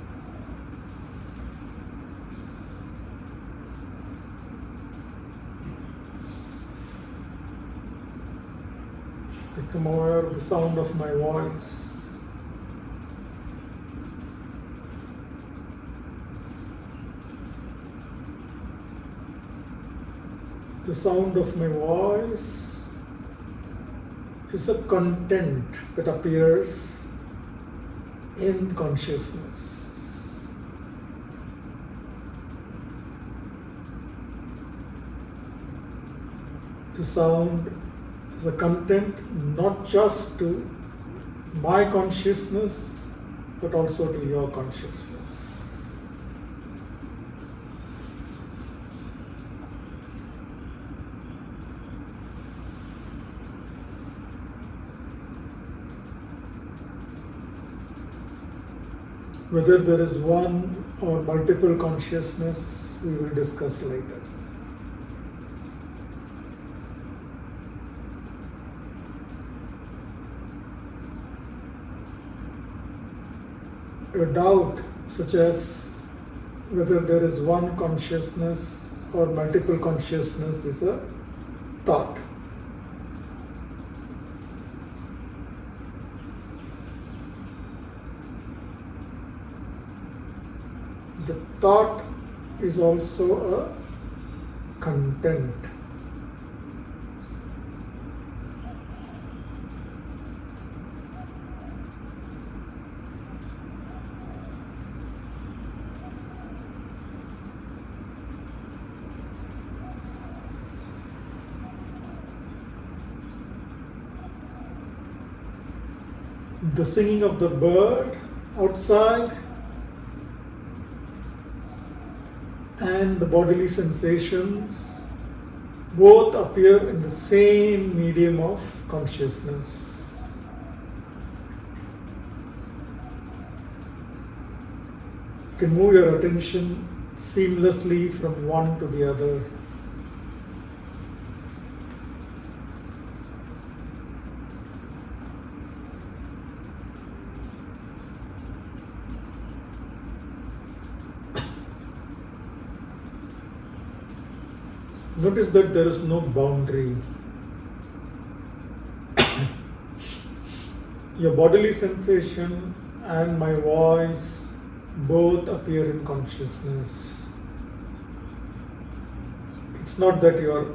Become aware of the sound of my voice. The sound of my voice is a content that appears in consciousness. The sound is a content not just to my consciousness but also to your consciousness. Whether there is one or multiple consciousness, we will discuss later. A doubt such as whether there is one consciousness or multiple consciousness is a thought. The thought is also a content. The singing of the bird outside and the bodily sensations both appear in the same medium of consciousness. You can move your attention seamlessly from one to the other. Notice that there is no boundary. Your bodily sensation and my voice both appear in consciousness. It's not that you are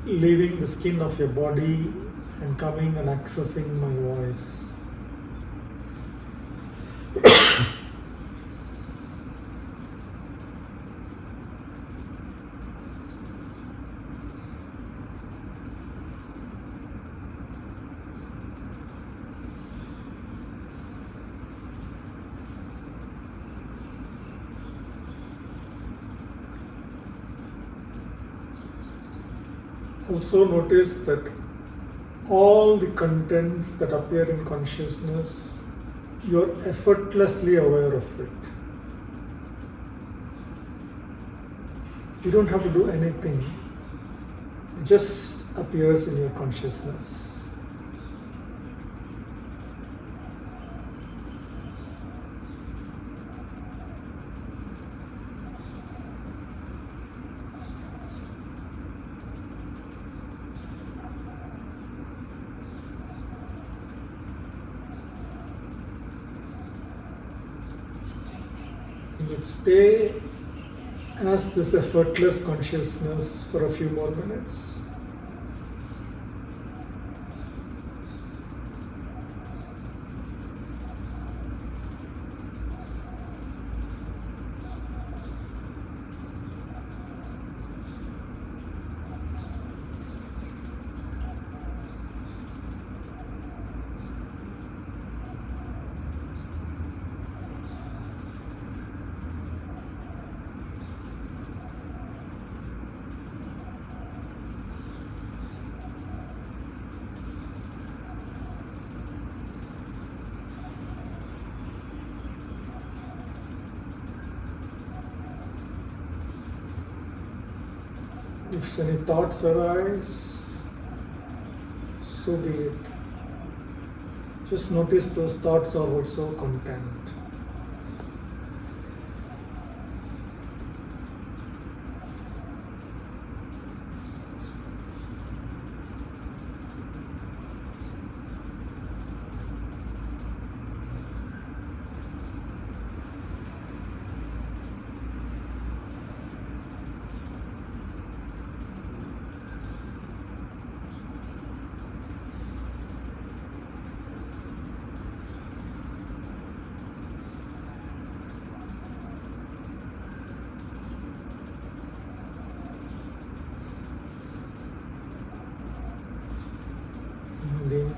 leaving the skin of your body and coming and accessing my voice. also notice that all the contents that appear in consciousness, you're effortlessly aware of it. You don't have to do anything. It just appears in your consciousness. You stay as this effortless consciousness for a few more minutes. If any thoughts arise, so be it. Just notice those thoughts are also content.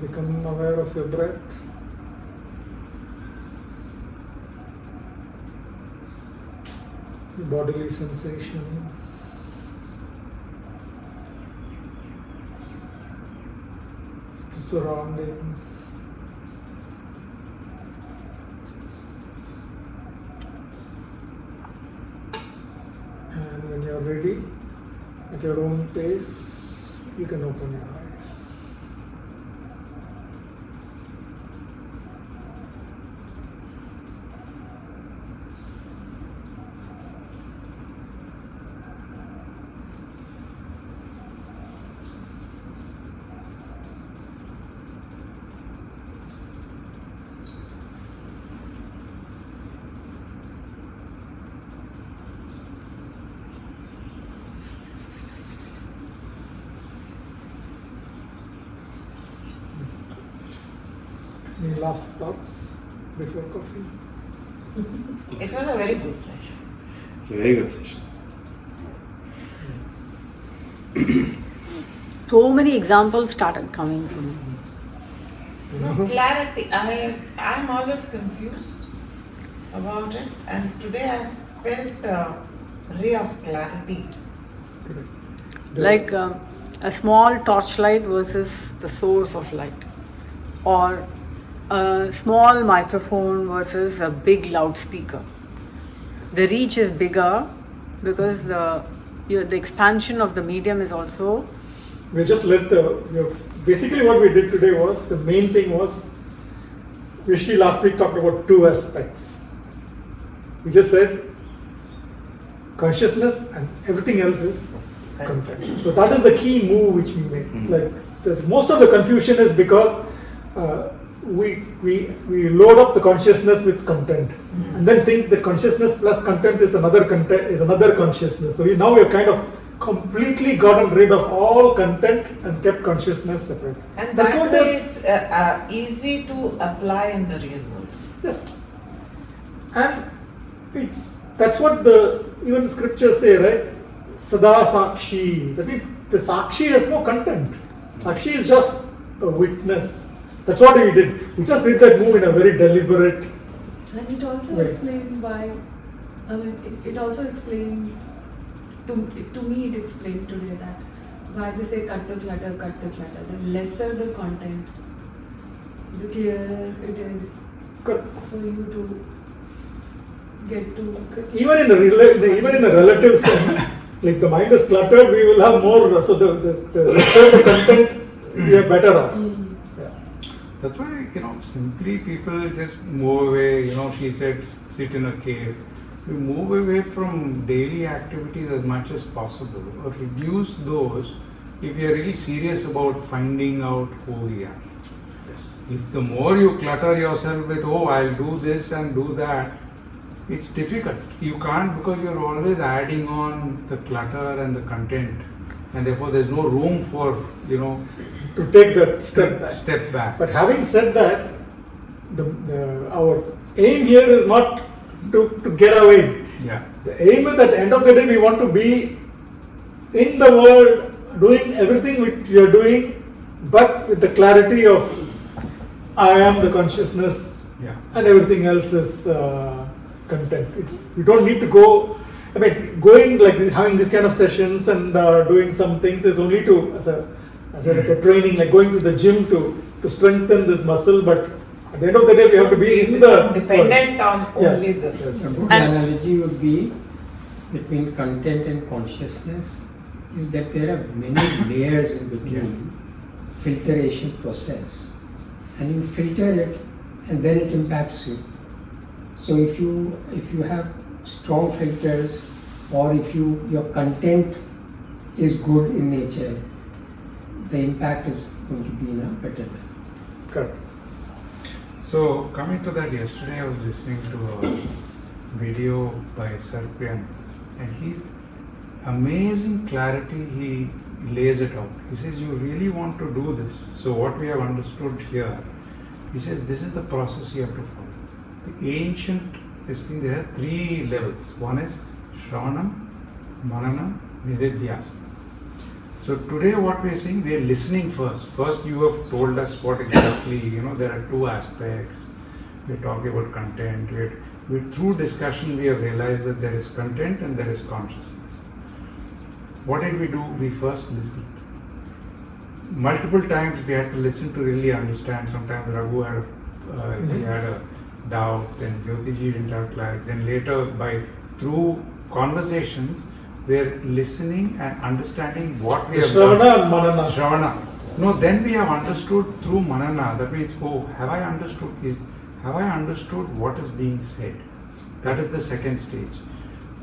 Become aware of your breath. The bodily sensations. The surroundings. And when you're ready, at your own pace, you can open your eyes. Any last thoughts before coffee? It was a very good session. It's a very good session. So many examples started coming to me. No clarity. I'm always confused about it, and today I felt a ray of clarity. Like a small torchlight versus the source of light, or a small microphone versus a big loudspeaker. The reach is bigger because the expansion of the medium is also. We just let basically what we did today was, the main thing was, Rishi last week talked about two aspects. We just said consciousness and everything else is content. So that is the key move which we made. Like most of the confusion is because we load up the consciousness with content, and then think that consciousness plus content is another consciousness. So we're kind of completely gotten rid of all content and kept consciousness separate. And that way it's easy to apply in the real world. Yes, and that's what even the scriptures say, right? Sada Sakshi. That means the Sakshi has no content. Sakshi is just a witness. That's what we did. We just did that move in a very deliberate. And it also way. explains why. I mean, it also explains. To me, it explained today that why they say cut the clutter, cut the clutter. The lesser the content, the clearer it is Correct. for you to get to. Even in a relative sense, like the mind is cluttered, we will have more. So the lesser the content, we are better off. Mm. Yeah. That's why, simply people just move away. She said, sit in a cave. You move away from daily activities as much as possible, or reduce those if you are really serious about finding out who we are. Yes. If the more you clutter yourself with, oh, I'll do this and do that, it's difficult. You can't, because you're always adding on the clutter and the content, and therefore there's no room for, To take that step back. step back. But having said that, our aim here is not to get away. Yeah. The aim is at the end of the day we want to be in the world doing everything which we are doing, but with the clarity of I am the consciousness Yeah. and everything else is content. You don't need to go. I mean, going like having this kind of sessions and doing some things is only to as a like a training, like going to the gym to strengthen this muscle. But at the end of the day, we have to be in the dependent on Yeah. only this. Yes. A good analogy would be between content and consciousness is that there are many layers in between filtration process, and you filter it and then it impacts you. So if you have strong filters, or if your content is good in nature, the impact is going to be in a better way. Correct. So coming to that, yesterday I was listening to a video by Sarpian, and he's amazing clarity. He lays it out. He says, you really want to do this. So what we have understood here, he says, this is the process you have to follow. The ancient, there are 3 levels. One is Shravana, Manana, Nididhyasana. So today what we are saying, we are listening first. First you have told us what exactly, there are 2 aspects. We are talking about content. Through discussion we have realized that there is content and there is consciousness. What did we do? We first listened. Multiple times we had to listen to really understand. Sometimes Raghu had he had a doubt, then Jyotiji didn't have clarity. Then later, through conversations, we're listening and understanding what we have Shravana done. and Manana. Shravana. No, then we have understood through Manana. That means, have I understood what is being said? That is the second stage.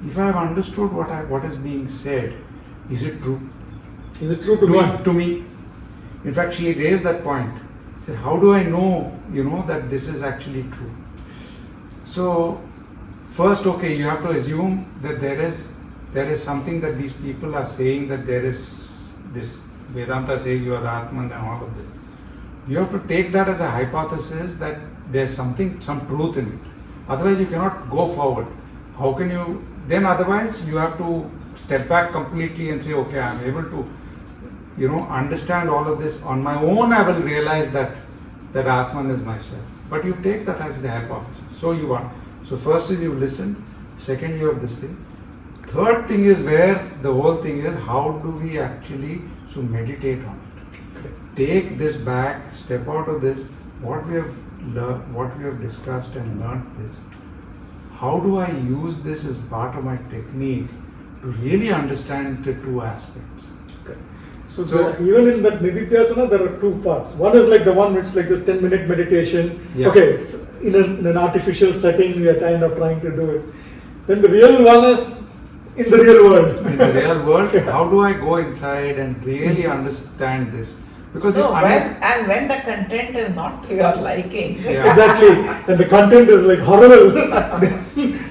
If I have understood what is being said, is it true? Is it true to me? To me. In fact, she raised that point. She said, how do I know, that this is actually true? So, first, you have to assume that there is something that these people are saying, that there is this, Vedanta says you are the Atman and all of this. You have to take that as a hypothesis that there's some truth in it. Otherwise, you cannot go forward. How can you, then otherwise you have to step back completely and say, okay, I'm able to, understand all of this on my own. I will realize that Atman is myself. But you take that as the hypothesis. So first is you listen. Second, you have this thing. Third thing is where the whole thing is, how do we actually meditate on it? Take this back, step out of this. What we have learned, what we have discussed and learned this. How do I use this as part of my technique to really understand the 2 aspects? So even in that Nididhyasana, there are 2 parts. One is like the one which like this 10-minute meditation. Yeah. Okay, so in an artificial setting, we are kind of trying to do it. Then the real one is in the real world. In the real world, how do I go inside and really understand this? Because when the content is not to your liking. Yeah. Exactly. And the content is like horrible.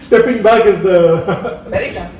Stepping back is the Very tough.